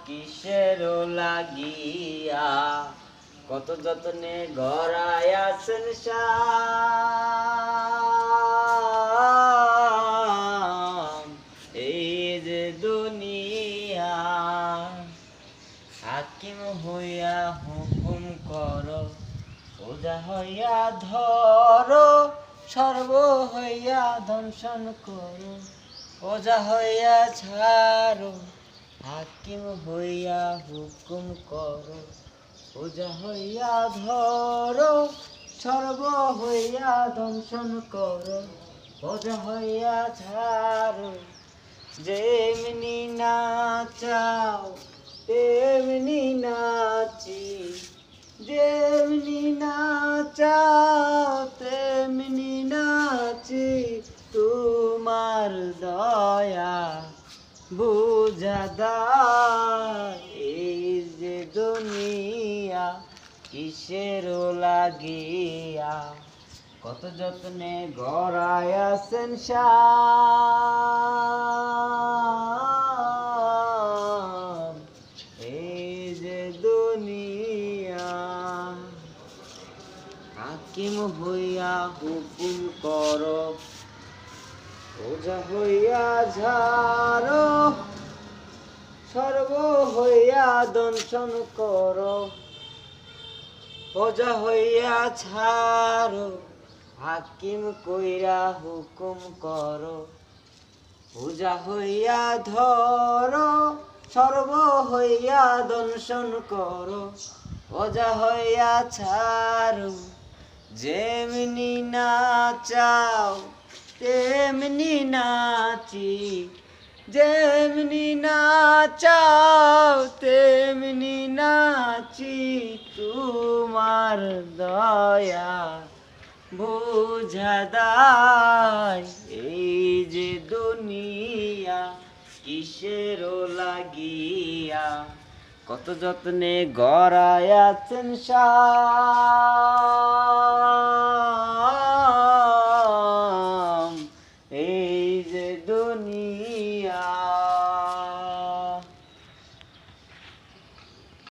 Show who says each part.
Speaker 1: কিসের লাগিয়া কত যত্নে গড়ায় আছেন শাম এই যে দুনিয়া হাকিম হইয়া হুকুম করো ওজা হইয়া ধরো সর্ব হইয়া দংশন করো ওজা হইয়া ছাড়ো হাকিম হইয়া হুকুম করো ওজা হইয়া ধরো সর্ব হইয়া দংশন করো ওজা হইয়া ছাড়ো যেমনি নাচাও তেমনি নাচি যেমনি নাচাও তেমনি নাচি তোমার দয়া বুঝা দায় এই যে দুনিয়া কিসের লাগিয়া কত যত্নে গড়ায় আছেন শাম এই যে দুনিয়া হাকিম হইয়া হুকুম করো ওজা হইয়া ঝাড়ো সর্ব হইয়া দংশন করো ওজা হইয়া ছাড়ো হাকিম কইরা হুকুম করো ওজা হইয়া ধরো সর্ব হইয়া দংশন করো ওজা হইয়া ছাড়ো যেমনি নাচাও তেমনি নাচি যেমনি নাচাও তেমনি নাচি তোমার দয়া বুঝা দায় এই যে দুনিয়া কিসের লাগিয়া কত যত্নে গড়ায় আছেন শাম।